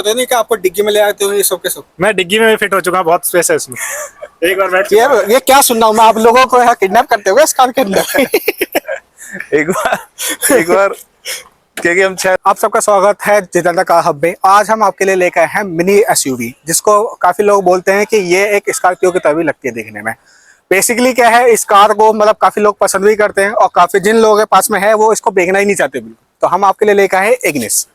पता नहीं कि आपको डिग्गी में ले आते हो ये सब के सब। मैं डिग्गी में भी फिट हो चुका हूँ, बहुत स्पेस है इसमें। एक बार बैठ यार ये क्या सुन रहा हूँ मैं, आप लोगों को यहाँ किडनैप करते हुए इस कार के अंदर। एक बार क्योंकि हम आप सबका स्वागत है जितेंद्र कार हब में। आज हम आपके लिए लेकर आए हैं मिनी एसयूवी, जिसको काफी लोग बोलते हैं कि ये एक स्कॉर्पियो की तरह भी लगती है देखने में। बेसिकली क्या है, इस कार को मतलब काफी लोग पसंद भी करते हैं और काफी जिन लोगों के पास में है वो इसको बेचना ही नहीं चाहते बिल्कुल। तो हम आपके लिए लेकर आए हैं इग्निस,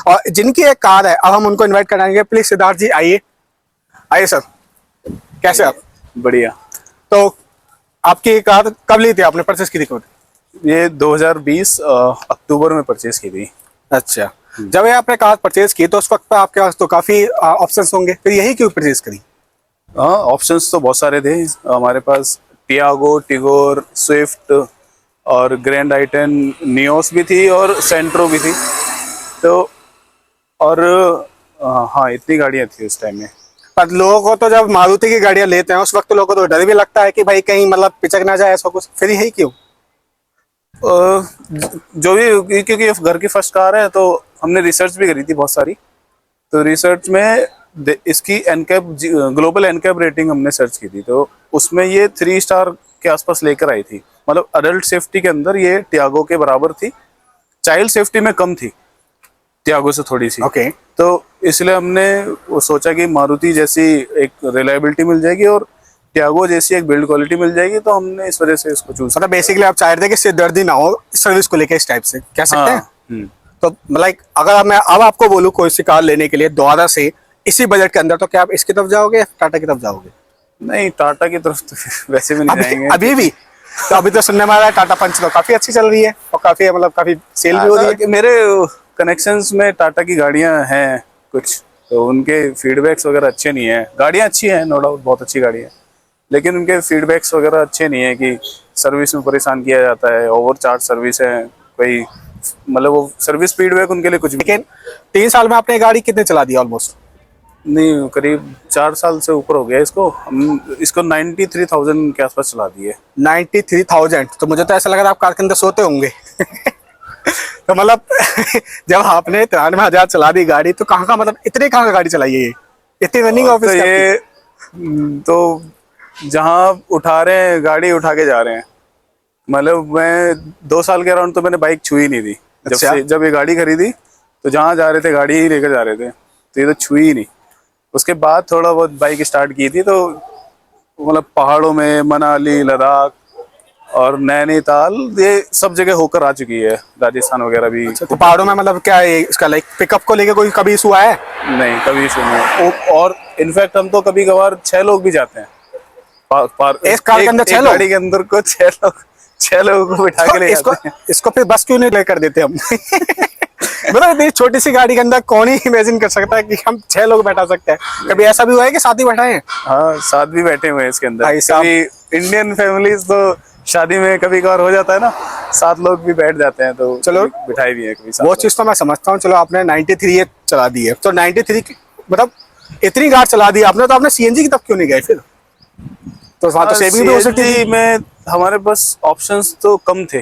और जिनकी एक कार है। अब हम उनको इन्वाइट कराएंगे। प्लीज सिद्धार्थ जी आइए। आइए सर, कैसे आप? बढ़िया। तो आपकी कार कब ली थी आपने, परचेस की थी कब? ये 2020 अक्टूबर में परचेज की थी। अच्छा, जब ये आपने कार परचेज की तो उस वक्त पर आपके पास तो काफी ऑप्शंस होंगे, फिर यही क्यों परचेज करी? हाँ, ऑप्शंस तो बहुत सारे थे हमारे पास। टियागो, टिगोर, स्विफ्ट और ग्रैंड आइटन, नियोस भी थी और सेंट्रो भी थी। तो और हाँ, इतनी गाड़ियाँ थी उस टाइम में। पर लोगों को तो जब मारुति की गाड़ियां लेते हैं उस वक्त तो लोगों को तो डर भी लगता है कि भाई कहीं मतलब पिचक ना जाए ऐसा कुछ, फिर यही क्यों? जो भी, क्योंकि घर की फर्स्ट कार है तो हमने रिसर्च भी करी थी बहुत सारी। तो रिसर्च में इसकी एनकैप, ग्लोबल एनकैप रेटिंग हमने सर्च की थी, तो उसमें ये 3 स्टार के आसपास लेकर आई थी। मतलब अडल्ट सेफ्टी के अंदर ये टियागो के बराबर थी, चाइल्ड सेफ्टी में कम थी टियागो से थोड़ी सी। ओके। तो इसलिए हमने वो सोचा कि मारुति जैसी एक रिलायबिलिटी मिल जाएगी और टियागो जैसी एक बिल्ड क्वालिटी मिल जाएगी, तो हमने इस वजह से इसको चूज। मतलब बेसिकली आप चाह रहे थे कि सिरदर्दी ना हो सर्विस को लेकर, इस टाइप से कह सकते हैं। तो लाइक अगर मैं अब आपको बोलूँ कोई सी कार लेने के लिए दोबारा से इसी बजट के अंदर, तो क्या आप इसकी तरफ जाओगे या टाटा की तरफ जाओगे? नहीं, टाटा की तरफ तो वैसे भी नहीं जाएंगे अभी भी। तो अभी तो सुनने में आ रहा है टाटा पंच तो काफी अच्छी चल रही है और काफी मतलब काफी सेल भी हो रही है। मेरे कनेक्शंस में टाटा की गाड़ियां हैं कुछ, तो उनके फीडबैक्स वगैरह अच्छे नहीं है। गाड़ियां अच्छी हैं, नो डाउट, बहुत अच्छी गाड़ी है, लेकिन उनके फीडबैक्स वगैरह अच्छे नहीं है कि सर्विस में परेशान किया जाता है, ओवरचार्ज सर्विस है कोई, मतलब वो सर्विस फीडबैक उनके लिए कुछ भी। लेकिन 3 साल में आपने गाड़ी कितने चला दी ऑलमोस्ट? नहीं, करीब 4 साल से ऊपर हो गया इसको। हम इसको 93,000 के आसपास चला दिए। 93,000? तो मुझे तो ऐसा लग रहा है आप कार के अंदर सोते होंगे। तो मतलब जब आपने 93,000 चला दी गाड़ी, तो कहाँ का मतलब इतने कहाँ का गाड़ी चलाई है ये, इतनी रनिंग ऑफिस? तो ये तो जहाँ उठा रहे हैं गाड़ी उठा के जा रहे हैं। मतलब मैं 2 साल के अराउंड तो मैंने बाइक छुई नहीं थी। जब ये गाड़ी खरीदी तो जहाँ जा रहे थे गाड़ी ही लेकर जा रहे थे, तो ये तो छुई ही नहीं। उसके बाद थोड़ा बहुत बाइक स्टार्ट की थी, तो मतलब पहाड़ों में मनाली, लद्दाख और नैनीताल, ये सब जगह होकर आ चुकी है, राजस्थान वगैरह भी। अच्छा, तो पहाड़ों में मतलब क्या है इसका, लाइक पिकअप को लेके कोई कभी इशू आया है? नहीं, कभी इशू नहीं। और इनफैक्ट हम तो कभी कभार 6 लोग भी जाते हैं इस कार के अंदर। 6 लोग? गाड़ी के अंदर को 6 लोगों को बिठा के ले जाते हैं। इसको फिर बस क्यों नहीं लेकर देते हम? मतलब इतनी छोटी सी गाड़ी के अंदर कौन ही इमेजिन कर सकता है कि हम 6 लोग बैठा सकते हैं? कभी ऐसा भी हुआ है कि साथ ही बैठाए हैं? हाँ, साथ भी बैठे हुए हैं इसके अंदर। भाई साहब, इंडियन फैमिलीज तो शादी में कभी कभार हो जाता है ना, 7 लोग भी बैठ जाते हैं, तो चलो बिठाई भी है कभी। वो चीज तो मैं समझता हूँ। चलो आपने 93 ये चला दी है, तो 93 मतलब इतनी गाड़ी चला दी आपने, तो आपने सीएनजी की तरफ क्यों नहीं गए फिर? तो वहाँ तो सेविंग भी हो सकती थी। में हमारे पास ऑप्शंस तो कम थे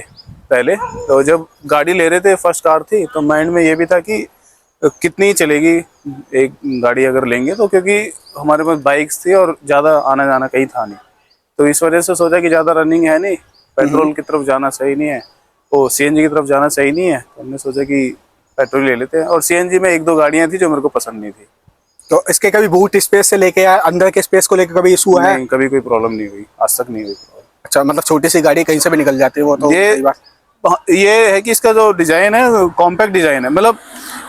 पहले। तो जब गाड़ी ले रहे थे, फर्स्ट कार थी, तो माइंड में ये भी था कि कितनी चलेगी एक गाड़ी अगर लेंगे तो, क्योंकि हमारे पास बाइक्स थी और ज़्यादा आना जाना कहीं था नहीं। तो इस वजह से सोचा कि ज़्यादा रनिंग है नहीं, पेट्रोल की तरफ जाना सही नहीं है, वो सीएनजी की तरफ जाना सही नहीं है, तो हमने सोचा कि पेट्रोल ले लेते हैं। और सीएनजी में 1-2 गाड़ियाँ थी जो मेरे को पसंद नहीं थी। तो इसके कभी बूट स्पेस से लेके या अंदर के स्पेस को लेकर कभी इशू है? नहीं, कभी कोई प्रॉब्लम नहीं हुई, आज तक नहीं हुई। अच्छा, मतलब छोटी सी गाड़ी कहीं से भी निकल जाती है वो तो। ये है कि इसका जो डिजाइन है कॉम्पैक्ट डिजाइन है। मतलब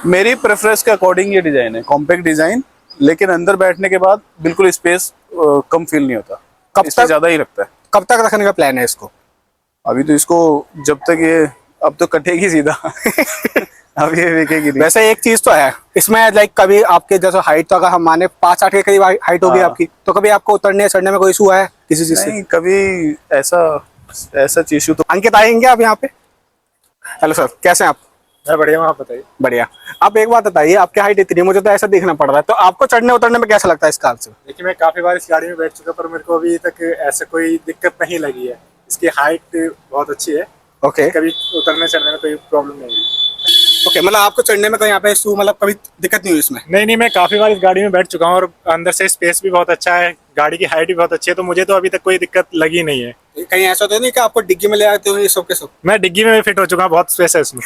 मेरी प्रेफरेंस के अकॉर्डिंग ये डिजाइन है, कॉम्पैक्ट डिजाइन, लेकिन अंदर बैठने के बाद बिल्कुल स्पेस कम फील नहीं होता, कब तक ज्यादा ही लगता है। कब तक रखने का प्लान है इसको? अभी तो इसको जब तक ये, अब तो कटेगी सीधा। अब ये बिकेगी नहीं। वैसे एक चीज तो है इसमें, लाइक कभी आपके जैसे हाइट, तो अगर हम माने 5-8 के करीब हाइट होगी आपकी, तो कभी आपको उतरने चढ़ने में कोई इशू है किसी चीज से? नहीं, कभी ऐसा इशू तो। अंकित आएंगे आप यहाँ पे? हेलो सर, कैसे हैं आप? मैं बढ़िया हूँ, आप बताइए। बढ़िया। आप एक बात बताइए, आपकी हाइट इतनी, मुझे तो ऐसा देखना पड़ रहा है, तो आपको चढ़ने उतरने में कैसा लगता है इस कार से? देखिए, मैं काफी बार इस गाड़ी में बैठ चुका, पर मेरे को अभी तक ऐसा कोई दिक्कत नहीं लगी है। इसकी हाइट बहुत अच्छी है। ओके। कभी उतरने चढ़ने में कोई प्रॉब्लम नहीं है। ओके, मतलब आपको चढ़ने में कहीं यहाँ पे मतलब कभी दिक्कत नहीं हुई इसमें? नहीं, मैं काफी बार इस गाड़ी में बैठ चुका हूँ और अंदर से स्पेस भी बहुत अच्छा है, गाड़ी की हाइट भी बहुत अच्छी है, तो मुझे तो अभी तक कोई दिक्कत लगी नहीं है। कहीं ऐसा तो नहीं कि आपको डिग्गी में ले आते हो ये सब के सब? मैं डिग्गी में भी फिट हो चुका हूँ, बहुत स्पेस है उसमें।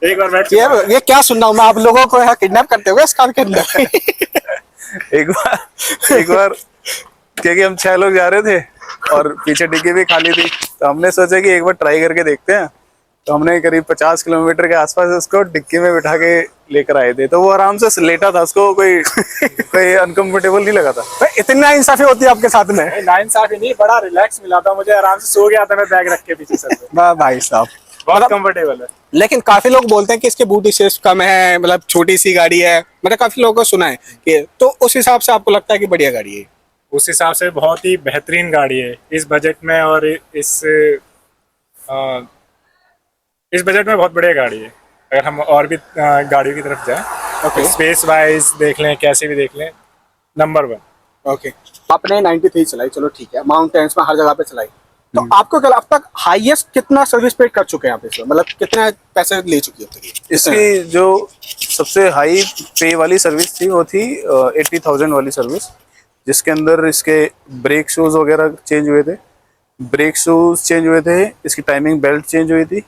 एक बार बैठ चुका हूँ। ये क्या सुन रहा हूँ मैं, आप लोगों को यहाँ किडनैप करते हुए इस कार के अंदर? एक बार क्योंकि हम 6 लोग जा रहे थे और पीछे डिग्गी भी खाली थी, तो हमने सोचा कि एक बार ट्राई करके देखते हैं। तो हमने करीब 50 किलोमीटर के आसपास उसको डिग्गी में बिठा के लेकर आए थे, तो वो आराम से लेटा था, उसको कोई अनकंफर्टेबल नहीं लगा था। तो इतना इंसाफी होती है आपके साथ में? नाइंसाफी नहीं, बड़ा रिलैक्स मिला था मुझे, आराम से सो गया था मैं बैग रख के पीछे सर पे। वाह भाई साहब, बहुत कंफर्टेबल है। लेकिन काफी लोग बोलते हैं कि इसके बूट स्पेस कम है, मतलब छोटी सी गाड़ी है, मतलब काफी लोगों को सुना है कि, तो उस हिसाब से आपको लगता है कि बढ़िया गाड़ी है? उस हिसाब से बहुत ही बेहतरीन गाड़ी है इस बजट में, और इस बजट में बहुत बढ़िया गाड़ी है। अगर हम और भी गाड़ियों की तरफ जाएं, ओके स्पेस वाइज देख लें, कैसे भी देख लें, नंबर 1। ओके, आपने 93 चलाई, चलो ठीक है, माउंटेन्स में हर जगह पे चलाई, तो आपको कल अब तक हाईएस्ट कितना सर्विस पेड कर चुके हैं आप इसमें, मतलब कितने पैसे ले चुकी है अब तक ये? इसकी जो सबसे हाई पे वाली सर्विस थी वो थी 80,000 वाली सर्विस, जिसके अंदर इसके ब्रेक शूज वगैरह चेंज हुए थे, इसकी टाइमिंग बेल्ट चेंज हुई थी,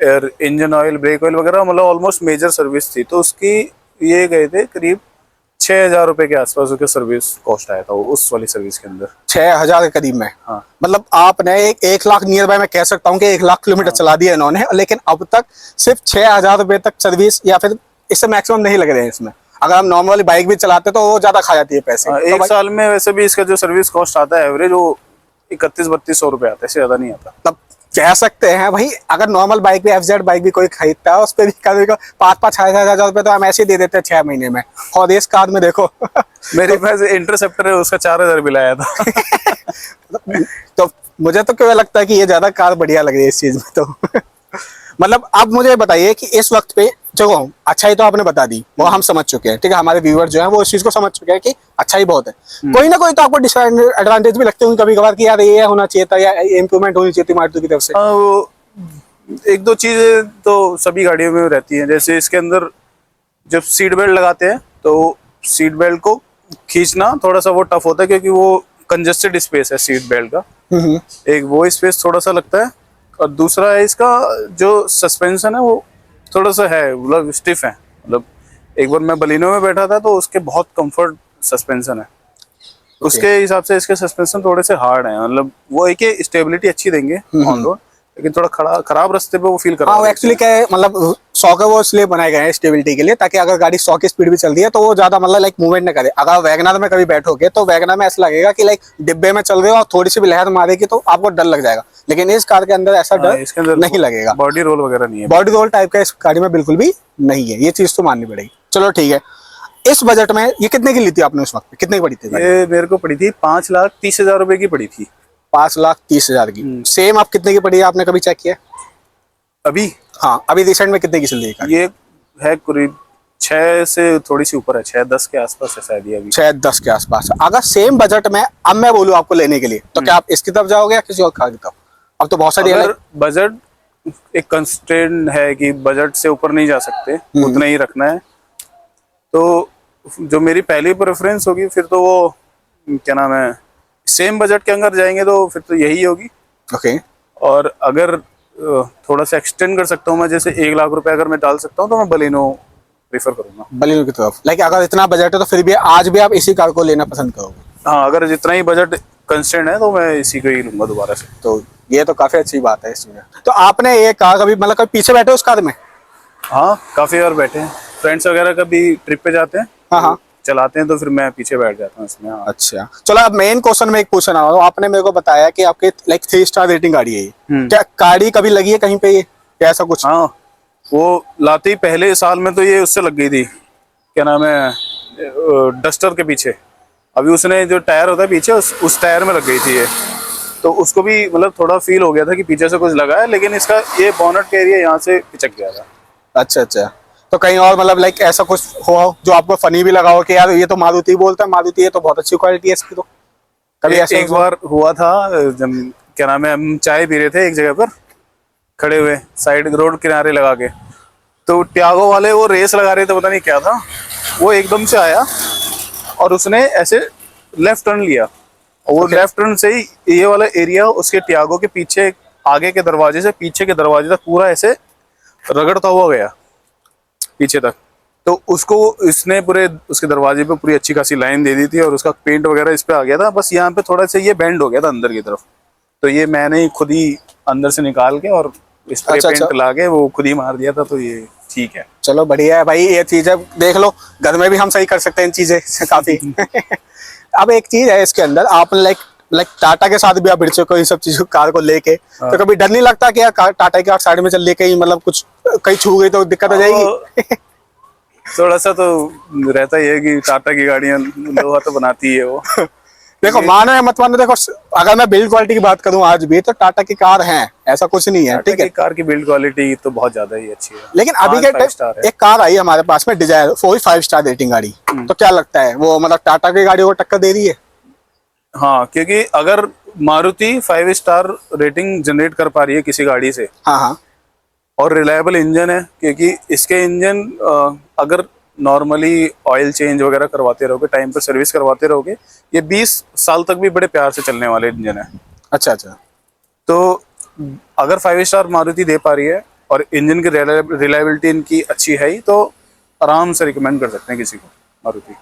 air engine oil, brake oil वगैरह, मतलब ऑलमोस्ट मेजर सर्विस थी। तो उसकी ये गए थे करीब 6,000 रुपए के आसपास उसका सर्विस कॉस्ट आया था उस वाली सर्विस के अंदर। 6,000 के करीब में? हाँ। मतलब आपने 1 लाख नियर बाय मैं कह सकता हूँ कि 1 लाख किलोमीटर चला दिया इन्होंने, लेकिन अब तक सिर्फ 6,000 रुपए तक सर्विस, या फिर इससे मैक्सिमम नहीं लग रहे हैं इसमें। अगर हम नॉर्मली बाइक भी चलाते तो वो ज्यादा खा जाती है पैसे। तो एक साल में वैसे भी इसका जो सर्विस कॉस्ट आता है एवरेज, वो 31-32 रुपए आता है, इससे ज्यादा नहीं आता। तब कह सकते हैं भाई, अगर नॉर्मल बाइक भी, एफजेड बाइक भी कोई खरीदता है, उस पर भी कभी 5,000-6,000 रुपए तो हम ऐसे ही दे देते हैं 6 महीने में। और इस कार में देखो मेरे पास इंटरसेप्टर है, उसका 4,000 बिल आया था। तो मुझे तो क्यों लगता है कि ये ज्यादा कार बढ़िया लग रही है इस चीज में तो। मतलब अब मुझे बताइए कि इस वक्त पे जो अच्छाई तो आपने बता दी, वो हम समझ चुके हैं, ठीक है, हमारे व्यूअर जो है वो इस चीज को समझ चुके हैं कि अच्छाई बहुत है। कोई ना कोई तो आपको डिसएडवांटेज भी लगते होंगे कभी कभार कि यार ये होना चाहिए था, या इम्प्रूवमेंट होनी चाहिए थी मारुति की तरफ से। हाँ, वो 1-2 चीजें तो सभी गाड़ियों में रहती हैं। जैसे इसके अंदर जब सीट बेल्ट लगाते हैं तो सीट बेल्ट को खींचना थोड़ा सा वो टफ होता है, क्योंकि वो कंजेस्टेड स्पेस है सीट बेल्ट का, एक वो स्पेस थोड़ा सा लगता है। और दूसरा है इसका जो सस्पेंशन है वो थोड़ा सा है, मतलब स्टिफ है। मतलब एक बार मैं बलिनो में बैठा था तो उसके बहुत कंफर्ट सस्पेंशन है, उसके हिसाब से इसके सस्पेंशन थोड़े से हार्ड हैं। मतलब वो एक स्टेबिलिटी अच्छी देंगे ऑन रोड, लेकिन थोड़ा खराब रास्ते पे वो फील कर रहा है। हाँ, एक्चुअली क्या है, मतलब 100 का वो इसलिए बनाए गए हैं स्टेबिलिटी के लिए, ताकि अगर गाड़ी 100 की स्पीड भी चल रही है तो वो ज्यादा मतलब लाइक मूवमेंट न करे। अगर वैगनर में कभी बैठोगे तो वैगनर में ऐसा लगेगा कि लाइक डिब्बे में चल रहे हो और थोड़ी सी भी लहर मारेगी तो आपको डर लग जाएगा, लेकिन इस कार के अंदर ऐसा डर इसके अंदर नहीं लगेगा। बॉडी रोल वगैरह नहीं है, बॉडी रोल टाइप का इस गाड़ी में बिल्कुल भी नहीं है, ये चीज तो माननी पड़ेगी। चलो ठीक है, इस बजट में ये कितने की ली थी आपने उस वक्त, कितने की पड़ी थी? ये मेरे को पड़ी थी 5,30,000 रुपए की पड़ी थी। 5,30,000 की। सेम आप कितने की पड़ी है, आपने कभी चेक किया? अभी हाँ, अभी रिसेंट में कितने की चल रही है? ये है करीब 6 से थोड़ी सी ऊपर है, 6-10 के आसपास है शायद ये अभी। 6-10 के आसपास। अगर सेम बजट में अब मैं बोलूँ आपको लेने के लिए, तो क्या आप इसकी तरफ जाओगे या किसी और कार की तरफ? अब तो बहुत सारी अगर बजट एक कंस्ट्रेंट है कि बजट से ऊपर नहीं जा सकते, उतना ही रखना है, तो जो मेरी पहली प्रेफरेंस होगी फिर तो वो क्या नाम है, सेम बजट के अंदर जाएंगे तो फिर तो यही होगी। ओके। और अगर थोड़ा सा एक्सटेंड कर सकता हूँ मैं, जैसे 1 लाख रुपए अगर मैं डाल सकता हूँ, तो मैं बलिनो प्रीफर करूंगा। बलिनो की तरफ, लाइक अगर इतना बजट है तो फिर भी आज भी आप इसी कार को लेना पसंद करोगे? हाँ, अगर जितना ही बजट कंस्ट्रेंट है तो मैं इसी को ही लूंगा दोबारा से। तो ये तो काफी अच्छी बात है इसमें। तो आपने ये कार कभी मतलब कभी पीछे बैठे उस कार में? हाँ, काफी बार बैठे हैं, फ्रेंड्स वगैरह कभी ट्रिप पे जाते हैं, हाँ, चलाते हैं तो फिर मैं पीछे बैठ जाता हूँ इसमें। हाँ। अच्छा, चलो अब मेन क्वेश्चन में एक पूछना है। आपने मेरे को बताया कि आपके लाइक 3 स्टार रेटिंग गाड़ी है ये, क्या गाड़ी कभी लगी है कहीं पे ये, क्या ऐसा कुछ? हाँ, वो लाते ही पहले साल में तो ये उससे लग गई थी, क्या नाम है, डस्टर के पीछे। अभी उसने जो टायर होता है पीछे, उस टायर में लग गई थी ये, तो उसको भी मतलब थोड़ा फील हो गया था कि पीछे से कुछ लगा है, लेकिन इसका ये बोनट का एरिया यहाँ से पिचक गया था। अच्छा, तो कहीं और मतलब लाइक ऐसा कुछ हुआ जो आपको फनी भी लगा हो कि यार ये तो मारुति बोलता है, मारुति, ये तो बहुत अच्छी क्वालिटी है इसकी? तो कभी ऐसा एक बार हुआ था, जब क्या नाम है, हम चाय पी रहे थे एक जगह पर खड़े हुए, साइड रोड किनारे लगा के, तो टियागो वाले वो रेस लगा रहे थे, पता नहीं क्या था, वो एकदम से आया और उसने ऐसे लेफ्ट टर्न लिया, और वो लेफ्ट टर्न से ही ये वाला एरिया उसके टियागो के पीछे, आगे के दरवाजे से पीछे के दरवाजे तक पूरा ऐसे रगड़ता हुआ गया पीछे तक। तो उसको इसने पूरे उसके दरवाजे पे पूरी अच्छी खासी लाइन दे दी थी और उसका पेंट वगैरह इस पे आ गया था, बस यहाँ पे थोड़ा सा ये बेंड हो गया था अंदर की तरफ, तो ये मैंने ही खुद ही अंदर से निकाल के और इस पे पेंट ला के वो खुद ही मार दिया था, तो ये ठीक है। चलो बढ़िया है भाई, ये चीज है, देख लो घर में भी हम सही कर सकते हैं इन चीजें काफी। अब एक चीज है इसके अंदर, आप लाइक टाटा के साथ भी आप भिड़ चुके हो ये सब चीजों कार को लेके, तो कभी डर नहीं लगता कि यार टाटा की कार साइड में चल रही, कहीं मतलब कुछ कहीं छू गई तो दिक्कत हो जाएगी? थोड़ा सा तो रहता ही है कि टाटा की गाड़ियां लोहा तो बनाती है वो। देखो मानो या मत मानो, देखो अगर मैं बिल्ड क्वालिटी की बात करूं आज भी तो टाटा की कार है, ऐसा कुछ नहीं है, ठीक है। कार की बिल्ड क्वालिटी तो बहुत ज्यादा ही अच्छी है, लेकिन अभी के टाइम एक कार आई हमारे पास में डिजायर, वो भी 5 स्टार रेटिंग गाड़ी, तो क्या लगता है वो मतलब टाटा की गाड़ियों को टक्कर दे रही है? हाँ, क्योंकि अगर मारुति 5 स्टार रेटिंग जनरेट कर पा रही है किसी गाड़ी से, हाँ हाँ, और रिलायबल इंजन है, क्योंकि इसके इंजन अगर नॉर्मली ऑयल चेंज वगैरह करवाते रहोगे, टाइम पर सर्विस करवाते रहोगे, ये 20 साल तक भी बड़े प्यार से चलने वाले इंजन है। अच्छा अच्छा। तो अगर 5 स्टार मारुति दे पा रही है और इंजन की रिलायबिलिटी इनकी अच्छी है ही, तो आराम से रिकमेंड कर सकते हैं किसी को मारुति।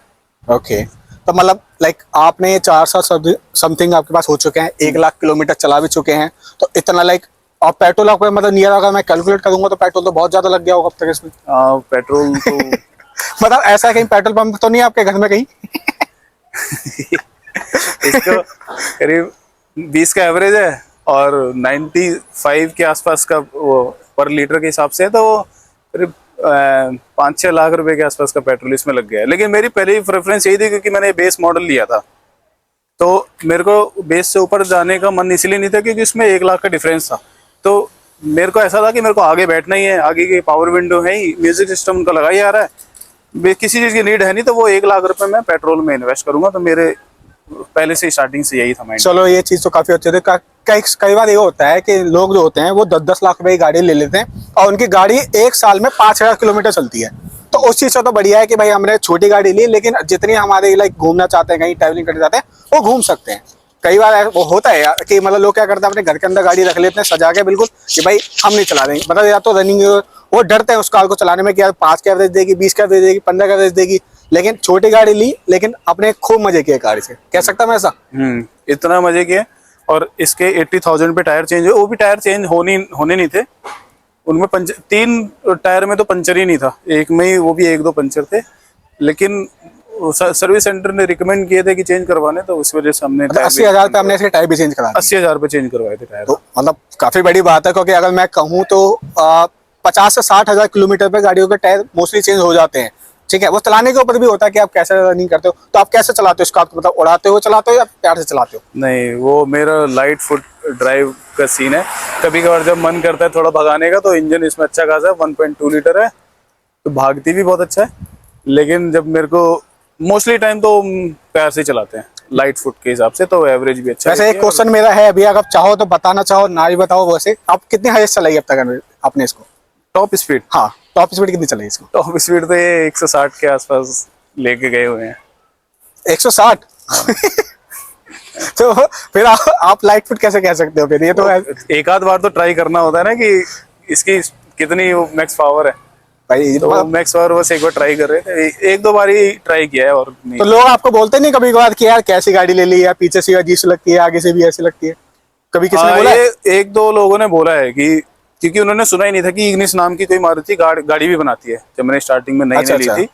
ओके, तो मतलब लाइक आपने 4 साल समथिंग आपके पास हो चुके हैं, 1 लाख किलोमीटर चला भी चुके हैं, तो इतना लाइक, और पेट्रोल आपको मतलब नियर अगर मैं कैलकुलेट करूंगा तो पेट्रोल तो बहुत ज्यादा लग गया होगा अब तक इसमें। पेट्रोल तो मतलब ऐसा कहीं पेट्रोल पंप तो नहीं है आपके घर में कहीं? इसको करीब 20 का एवरेज है और 95 के आसपास का वो पर लीटर के हिसाब से है, तो वो करीब 5-6 लाख रुपए के आसपास का पेट्रोल इसमें लग गया है। लेकिन मेरी पहली प्रेफरेंस यही थी, क्योंकि मैंने बेस मॉडल लिया था, तो मेरे को बेस से ऊपर जाने का मन इसलिए नहीं था क्योंकि इसमें 1 लाख का डिफरेंस था। तो मेरे को ऐसा था कि मेरे को आगे बैठना ही है, आगे की पावर विंडो है ही, म्यूजिक सिस्टम उनका लगा ही आ रहा है, किसी चीज की नीड है नहीं, तो वो 1 लाख रुपए मैं पेट्रोल में इन्वेस्ट करूंगा, तो मेरे पहले से स्टार्टिंग से यही था माइंड। चलो ये चीज तो काफी अच्छी थी। कई बार ये होता है कि लोग जो होते हैं वो 10-10 लाख रुपए की गाड़ी ले लेते हैं और उनकी गाड़ी 1 साल में 5000 किलोमीटर चलती है, तो उस चीज से तो बढ़िया है कि भाई हमने छोटी गाड़ी ली, लेकिन जितनी हमारे लाइक घूमना चाहते हैं, कहीं ट्रैवलिंग करना चाहते हैं, वो घूम सकते हैं। कई बार वो होता है यार कि मतलब लोग क्या करते हैं, अपने घर के अंदर गाड़ी रख लेते हैं सजा के बिल्कुल कि भाई हम नहीं चला देंगे, मतलब या तो रनिंग, वो डरते हैं उस कार को चलाने में कि यार 5 का एवरेज देगी, 20 का एवरेज देगी, 15 का एवरेज देगी, लेकिन छोटी गाड़ी ली लेकिन अपने खूब मजे किए कार से, कह सकता मैं ऐसा। इतना मजे किए, और इसके 80,000 पे टायर चेंज हुए, वो भी टायर चेंज होने नहीं थे उनमें, 3 टायर में तो पंचर ही नहीं था, एक में ही वो भी 1-2 पंचर थे, लेकिन सर्विस सेंटर ने रिकमेंड किए थे कि चेंज करवाने, तो उस वजह से हमने 80,000 पे हमने इसके टायर भी चेंज करा 80,000 पे चेंज करवाए थे टायर। तो मतलब काफी बड़ी बात है, क्योंकि अगर मैं कहूँ तो 50 से 60,000 किलोमीटर पे गाड़ियों के टायर मोस्टली चेंज हो जाते हैं, ठीक है। वो चलाने के ऊपर भी होता है कि आप कैसे रनिंग करते हो, तो आप कैसे चलाते हो इस कार को, मतलब उड़ाते हो चलाते हो या प्यार से चलाते हो? नहीं, वो मेरा लाइट फुट ड्राइव का सीन है, कभी कभार जब मन करता है थोड़ा भगाने का, तो इंजन इसमें अच्छा खासा है, 1.2 लीटर है, तो भागती भी बहुत अच्छा है, लेकिन जब मेरे को मोस्टली टाइम तो प्यार से चलाते हैं लाइट फुट के हिसाब से, तो एवरेज भी अच्छा है। वैसे एक क्वेश्चन मेरा है अभी, अगर चाहो तो बताना, चाहो ना भी बताओ, वैसे आप कितनी हाईएस्ट चलाई अब तक आपने इसको? Top speed? हाँ, टॉप स्पीड कितनी चलाई इसको? टॉप स्पीड तो ये 160 के आसपास लेके गए हुए हैं। 160? तो फिर आप लाइट फुट कैसे कह सकते हो फिर? ये तो एक आध बार तो ट्राई करना होता है ना कि इसकी कितनी मैक्स पावर है भाई, तो मैक्स पावर बस एक बार ट्राई कर रहे थे, 1-2 बार ही ट्राई किया है और नहीं। तो लोग आपको बोलते नहीं कभी कभार कि यार कैसी गाड़ी ले ली, या पीछे से अजीब सी लगती है, आगे से भी ऐसी लगती है, कभी किसी ने बोला? 1-2 लोगों ने बोला है कि, क्योंकि उन्होंने सुना ही नहीं था कि इग्निस नाम की कोई मारुति गाड़ी भी बनाती है, जब मैंने स्टार्टिंग में नई ली थी,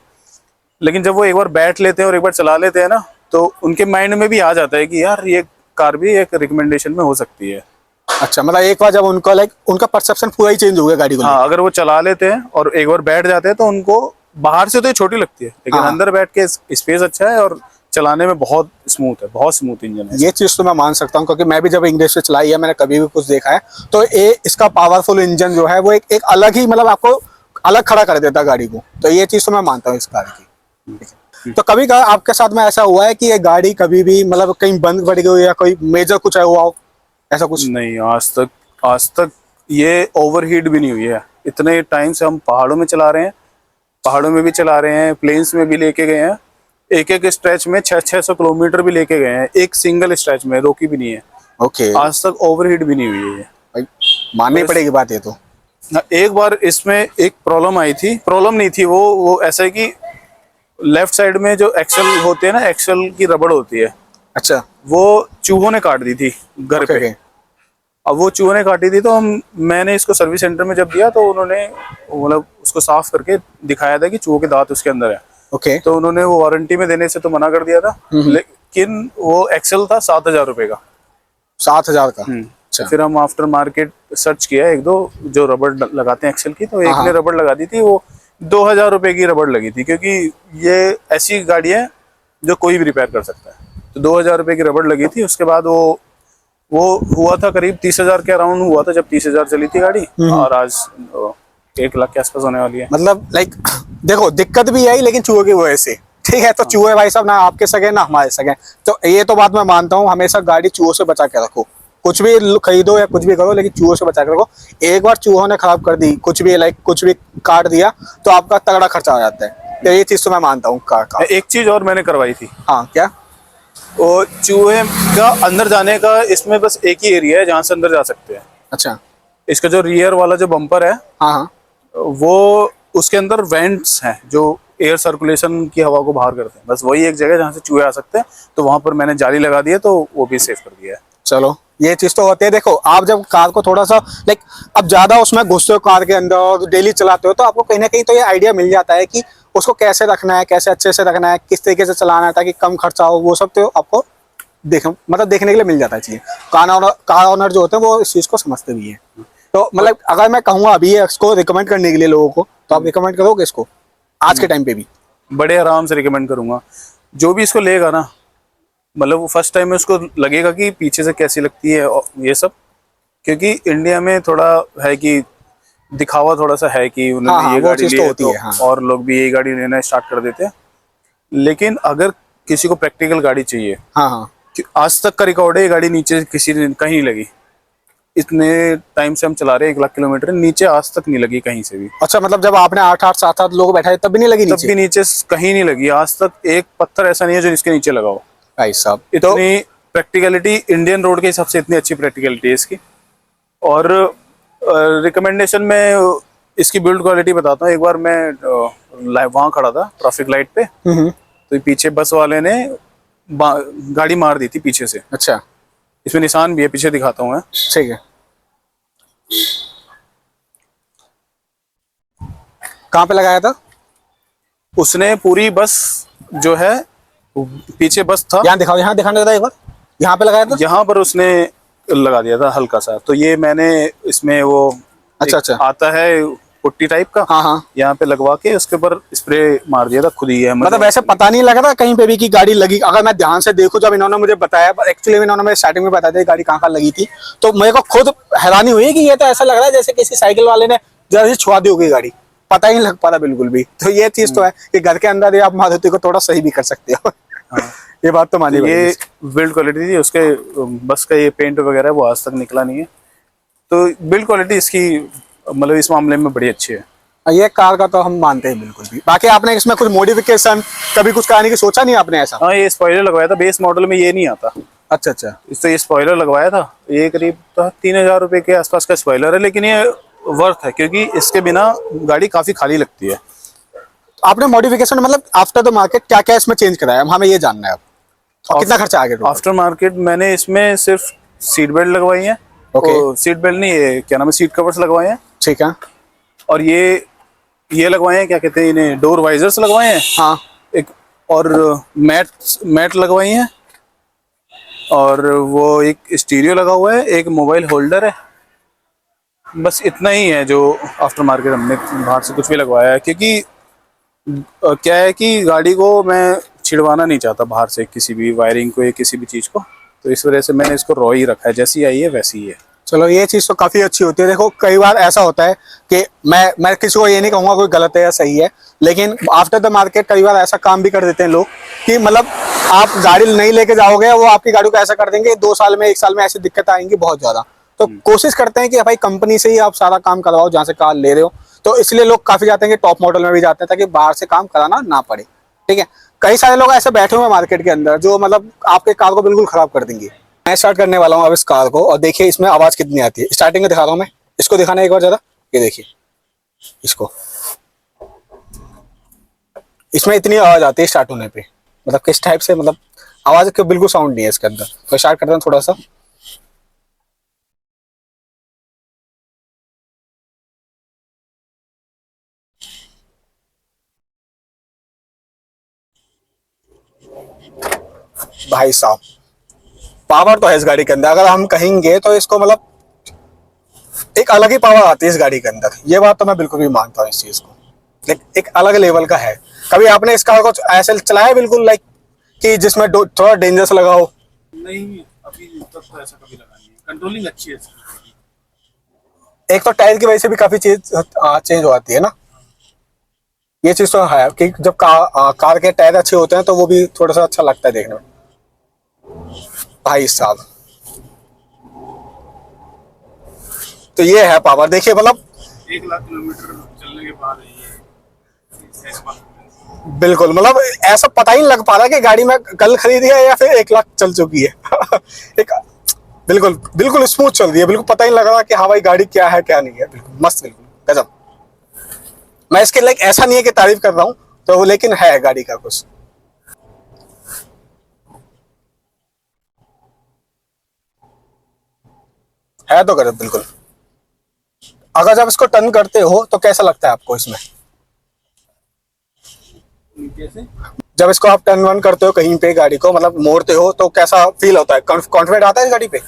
लेकिन जब वो एक बार बैठ लेते हैं और एक बार चला लेते हैं ना, तो उनके माइंड में भी आ जाता है कि यार ये कार भी एक रिकमेंडेशन में हो सकती है। अच्छा, मतलब एक बार जब उनका उनका परसेप्शन पूरा ही चेंज हो गया गाड़ी को। हाँ, अगर वो चला लेते हैं और एक बार बैठ जाते हैं तो उनको बाहर से तो ये छोटी लगती है, लेकिन अंदर बैठ के स्पेस अच्छा है और चलाने में बहुत स्मूथ है, बहुत स्मूथ इंजन है। ये चीज तो मैं मान सकता हूँ, क्योंकि मैं भी जब इंग्लिश से चलाई है, मैंने कभी भी कुछ देखा है, तो इसका पावरफुल इंजन जो है वो एक अलग ही, मतलब आपको अलग खड़ा कर देता है गाड़ी को, तो ये चीज तो मैं मानता हूँ इस कार की। तो कभी आपके साथ में ऐसा हुआ है कि ये गाड़ी कभी भी मतलब कहीं बंद पड़ गई या कोई मेजर कुछ हुआ हो, ऐसा कुछ? नहीं, आज तक ये ओवरहीट भी नहीं हुई है इतने टाइम से हम पहाड़ों में चला रहे हैं, पहाड़ों में भी चला रहे हैं, प्लेन्स में भी लेके गए हैं, एक एक स्ट्रेच में 600 किलोमीटर भी लेके गए हैं, एक सिंगल स्ट्रेच में रोकी भी नहीं है। ओके, आज तक ओवरहीट भी नहीं हुई है। भाई माननी पड़ेगी बात ये तो। एक बार इसमें एक प्रॉब्लम आई थी, प्रॉब्लम नहीं थी, वो ऐसा है कि लेफ्ट साइड में जो एक्सल होते हैं ना, एक्सल की रबड़ होती है, अच्छा, वो चूहों ने काट दी थी घर ओके, पे। ओके। अब वो चूहों ने काटी थी तो मैंने इसको सर्विस सेंटर में जब दिया तो उन्होंने मतलब उसको साफ करके दिखाया था कि चूहों के दांत उसके अंदर है। ओके, तो उन्होंने वो वारंटी में देने से तो मना कर दिया था, लेकिन वो एक्सेल था 7,000 रुपए का। 7,000 का। तो फिर हम आफ्टर मार्केट सर्च किया, एक दो जो रबड़ लगाते हैं एक्सेल की, तो एक ने रबड़ लगा दी थी, वो 2,000 रुपए की रबड़ लगी थी, क्योंकि ये ऐसी गाड़ी है जो कोई भी रिपेयर कर सकता है। तो 2,000 रुपए की रबड़ लगी थी। उसके बाद वो हुआ था करीब 30,000 के अराउंड हुआ था जब 30,000 चली थी गाड़ी, और आज 1 लाख के आसपास होने वाली है। मतलब लाइक देखो, दिक्कत भी आई लेकिन चूहे की वजह से, ठीक है। तो चूहे भाई साहब ना आपके सगे ना हमारे सगे, तो ये तो बात मैं मानता हूँ, हमेशा गाड़ी चूहों से बचा के रखो। कुछ भी खरीदो या कुछ भी करो, लेकिन चूहों से बचा के रखो। एक बार चूहों ने खराब कर दी, कुछ भी लाइक कुछ भी काट दिया, तो आपका तगड़ा खर्चा आ जाता है। तो ये चीज तो मैं मानता हूँ कार का। एक चीज और मैंने करवाई थी। हाँ, क्या? वो चूहे का अंदर जाने का इसमें बस एक ही एरिया है जहाँ से अंदर जा सकते हैं। अच्छा, इसका जो रियर वाला जो बम्पर है, हाँ हाँ, वो उसके अंदर वेंट्स हैं जो एयर सर्कुलेशन की हवा को बाहर करते हैं। बस वही एक जगह जहाँ से चूहे आ सकते हैं, तो वहां पर मैंने जाली लगा दी है, तो वो भी सेफ कर दिया है। चलो ये चीज तो होती है। देखो, आप जब कार को थोड़ा सा लाइक अब ज्यादा उसमें घुसते हो कार के अंदर और डेली चलाते हो, तो आपको कहीं ना कहीं तो ये आइडिया मिल जाता है कि उसको कैसे रखना है, कैसे अच्छे से रखना है, किस तरीके से चलाना है ताकि कम खर्चा हो। वो सब तो आपको देखने के लिए मिल जाता है चीजें। कार ओनर जो होते हैं वो इस चीज को समझते भी है। तो मतलब अगर मैं कहूँगा अभी इसको रिकमेंड करने के लिए लोगों को, तो आप रिकमेंड करोगे इसको आज के टाइम पे भी? बड़े आराम से रिकमेंड करूंगा। जो भी इसको लेगा ना, मतलब वो फर्स्ट टाइम में उसको लगेगा कि पीछे से कैसी लगती है और ये सब, क्योंकि इंडिया में थोड़ा है कि दिखावा थोड़ा सा है कि उन्होंने हाँ, ये वो गाड़ी चीज़ ली तो है, होती तो है, हाँ। और लोग भी यही गाड़ी लेना स्टार्ट कर देते हैं। लेकिन अगर किसी को प्रैक्टिकल गाड़ी चाहिए, हाँ हाँ, आज तक का रिकॉर्ड है, ये गाड़ी नीचे किसी ने कहीं नहीं लगी। इतने टाइम से हम चला रहे हैं, 1 लाख किलोमीटर, नीचे आज तक नहीं लगी कहीं से भी। अच्छा, मतलब जब आपने 8-8 7-7 लोग बैठाए तब भी नहीं लगी तब नीचे? भी नीचे कहीं नहीं लगी। आज तक एक पत्थर ऐसा नहीं है जो इसके नीचे लगा हो। भाई साहब, इतनी प्रैक्टिकलिटी, इंडियन रोड के हिसाब से इतनी अच्छी प्रैक्टिकलिटी है इसकी। और रिकमेंडेशन में इसकी बिल्ड क्वालिटी बताता हूँ। एक बार मैं वहाँ खड़ा था ट्रैफिक लाइट पे, तो पीछे बस वाले ने गाड़ी मार दी थी पीछे से। अच्छा, इसमें निशान भी है, पीछे दिखाता हूँ मैं। ठीक है। कहाँ पे लगाया था? उसने पूरी बस जो है, पीछे बस था, यहाँ दिखाओ, यहाँ दिखाने का एक बार, यहाँ पे लगाया था। यहाँ पर उसने लगा दिया था हल्का सा। तो ये मैंने इसमें वो अच्छा एक अच्छा, आता है पुट्टी टाइप का, हाँ हाँ। यहाँ पे लगवा के उसके ऊपर स्प्रे मार दिया था खुद ही है। मतलब वैसे पता नहीं लगा था कहीं पे भी कि गाड़ी लगी? अगर मैं ध्यान से देखूं, जब इन्होंने मुझे बताया, एक्चुअली इन्होंने मुझे स्टार्टिंग में बताया था गाड़ी कहाँ लगी थी, तो मेरे को खुद हैरानी हुई कि ये तो ऐसा लग रहा है जैसे किसी साइकिल वाले ने जरा सी छुआ दी होगी गाड़ी, पता ही नहीं लग पा रहा बिल्कुल भी। तो ये चीज तो है कि घर के अंदर आप मारुति को थोड़ा सही भी कर सकते हो। ये बात तो मानी। ये बिल्ड क्वालिटी थी उसके, बस का ये पेंट वगैरह वो आज तक निकला नहीं है। तो बिल्ड क्वालिटी इसकी मतलब इस मामले में बड़ी अच्छी है। ये कार का तो हम मानते हैं बिल्कुल भी। बाकी आपने इसमें कुछ मॉडिफिकेशन कभी कुछ कराने की सोचा नहीं आपने ऐसा? हाँ, ये स्पॉइलर लगवाया था, बेस मॉडल में ये नहीं आता। अच्छा अच्छा, इस तो ये स्पॉइलर लगवाया था, ये करीब 3,000 रुपए के आसपास का स्पॉइलर है, लेकिन ये वर्थ है क्योंकि इसके बिना गाड़ी काफी खाली लगती है। आपने मॉडिफिकेशन मतलब आफ्टर द मार्केट क्या क्या इसमें चेंज कराया, हमें ये जानना है अब। और कितना खर्चा आ गया? आफ्टर मार्केट मैंने इसमें सिर्फ सीट बेल्ट लगवाई है। सीट बेल्ट नहीं, ये क्या नाम है, सीट कवर्स लगवाए हैं। ठीक है। और ये लगवाए हैं, क्या कहते हैं इन्हें, डोर वाइजर्स लगवाए हैं। हाँ, एक और मैट लगवाई हैं, और वो एक स्टीरियो लगा हुआ है, एक मोबाइल होल्डर है। बस इतना ही है जो आफ्टर मार्केट हमने बाहर से कुछ भी लगवाया है, क्योंकि क्या है कि गाड़ी को मैं छिड़वाना नहीं चाहता बाहर से किसी भी वायरिंग को या किसी भी चीज़ को। तो इस वजह से मैंने इसको रॉ ही रखा है, जैसी आई है वैसी ही है। चलो ये चीज़ तो काफ़ी अच्छी होती है। देखो कई बार ऐसा होता है कि मैं किसी को ये नहीं कहूँगा कोई गलत है या सही है, लेकिन आफ्टर द मार्केट कई बार ऐसा काम भी कर देते हैं लोग कि मतलब आप गाड़ी नहीं लेके जाओगे, वो आपकी गाड़ी को ऐसा कर देंगे 2 साल में 1 साल में ऐसी दिक्कत आएंगी बहुत ज़्यादा। तो कोशिश करते हैं कि भाई कंपनी से ही आप सारा काम करवाओ जहाँ से कार ले रहे हो। तो इसलिए लोग काफी जाते हैं कि टॉप मॉडल में भी जाते हैं ताकि बाहर से काम कराना ना पड़े। ठीक है, कई सारे लोग ऐसे बैठे हुए हैं मार्केट के अंदर जो मतलब आपके कार को बिल्कुल खराब कर देंगे। मैं स्टार्ट करने वाला हूँ अब इस कार को, और देखिए इसमें आवाज कितनी आती है। स्टार्टिंग में दिखा रहा हूँ मैं, इसको दिखाना एक बार जरा, ये देखिए इसको, इसमें इतनी आवाज आती है स्टार्ट होने पे, मतलब किस टाइप से, मतलब आवाज के बिल्कुल साउंड नहीं है इसके अंदर। तो स्टार्ट करते हैं थोड़ा सा। भाई साहब पावर तो है इस गाड़ी के अंदर, अगर हम कहेंगे तो इसको मतलब एक अलग ही पावर आती है इस गाड़ी के अंदर। ये बात तो मैं बिल्कुल भी मानता हूँ इस चीज को, एक अलग लेवल का है। कभी आपने इस कार को ऐसे चलाया बिल्कुल लाइक कि जिसमें थोड़ा डेंजरस लगा हो? नहीं, अभी तक तो ऐसा कभी लगा नहीं है। कंट्रोलिंग अच्छी है इसकी। एक तो टायर की वजह से भी काफी चीज चेंज हो जाती है ना, ये चीज तो है कि जब कार के टायर अच्छे होते हैं तो वो भी थोड़ा सा अच्छा लगता है देखने में। भाई साहब तो ये है पावर, देखिए मतलब 1 लाख किलोमीटर चलने के बाद बिल्कुल मतलब ऐसा पता ही नहीं लग पा रहा कि गाड़ी में कल खरीदी है या फिर 1 लाख चल चुकी है। एक बिल्कुल बिल्कुल स्मूथ चल रही है, बिल्कुल पता ही नहीं लग रहा कि हाँ भाई गाड़ी क्या है क्या नहीं है। बिल्कुल मस्त, बिल्कुल गजब। मैं इसके लाइक ऐसा नहीं है कि तारीफ कर रहा हूँ तो, लेकिन है गाड़ी का कुछ है तो गजब बिल्कुल। अगर जब इसको टर्न करते हो तो कैसा लगता है आपको इसमें? कैसे? जब इसको आप टर्न वन करते हो कहीं पे गाड़ी को, मतलब मोड़ते हो, तो कैसा फील होता है? कॉन्फिडेंट आता है इस गाड़ी पे?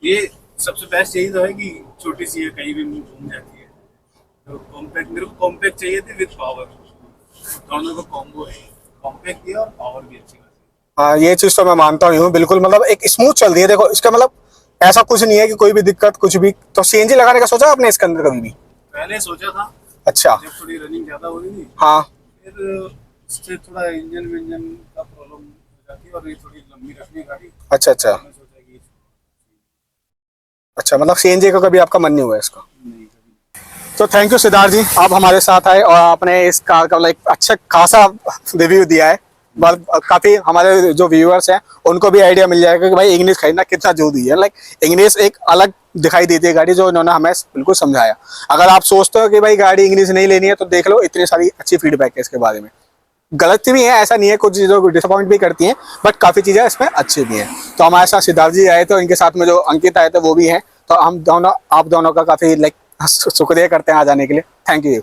ये सबसे बेस्ट यही तो है कि छोटी सी है, कहीं भी घूम जाती है। तो कॉम्पैक्ट, मेरे को कॉम्पैक्ट चाहिए थी विद पावर, दोनों का कॉम्बो है। कॉम्पैक्ट भी है और पावर भी अच्छी खासी। हाँ ये चीज तो मैं मानता हूँ बिल्कुल, मतलब एक स्मूथ चल रही है। देखो इसका मतलब ऐसा कुछ नहीं है कि कोई भी दिक्कत कुछ भी। तो सीएनजी लगाने का सोचा आपने इसके अंदर कभी भी? पहले सोचा था, अच्छा। जब थोड़ी रनिंग ज्यादा हो रही थी, हाँ फिर उससे थोड़ा इंजन विंजन का प्रॉब्लम हो जाती है और ये थोड़ी लंबी रखनी है गाड़ी। अच्छा अच्छा मैंने सोचा कि अच्छा, मतलब सीएनजी का कभी आपका मन नहीं हुआ इसका? नहीं कभी। तो थैंक यू सिद्धार्थ जी, आप हमारे साथ आए और आपने इस कार का लाइक अच्छा खासा रिव्यू दिया है। काफी हमारे जो व्यूअर्स हैं उनको भी आइडिया मिल जाएगा कि भाई इंग्लिश खरीदना कितना जरूरी है। लाइक इंग्लिश एक अलग दिखाई देती है गाड़ी, जो इन्होंने हमें बिल्कुल समझाया। अगर आप सोचते हो कि भाई गाड़ी इंग्लिश नहीं लेनी है तो देख लो, इतनी सारी अच्छी फीडबैक है इसके बारे में। गलत भी है ऐसा नहीं है, कुछ चीज़ों डिसअपॉइंट भी करती हैं, बट काफ़ी चीज़ें इसमें अच्छी भी हैं। तो हमारे साथ सिद्धार्थ जी आए थे, इनके साथ में जो अंकित आए थे वो भी हैं। तो हम दोनों, आप दोनों का काफ़ी लाइक शुक्रिया करते हैं आ जाने के लिए। Thank you.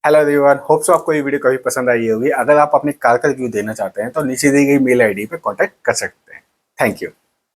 Hello everyone, hope so आपको ये वीडियो काफ़ी पसंद आई होगी। अगर आप अपनी कार का रिव्यू देना चाहते हैं तो नीचे दी गई मेल आईडी पे कांटेक्ट कर सकते हैं। Thank you.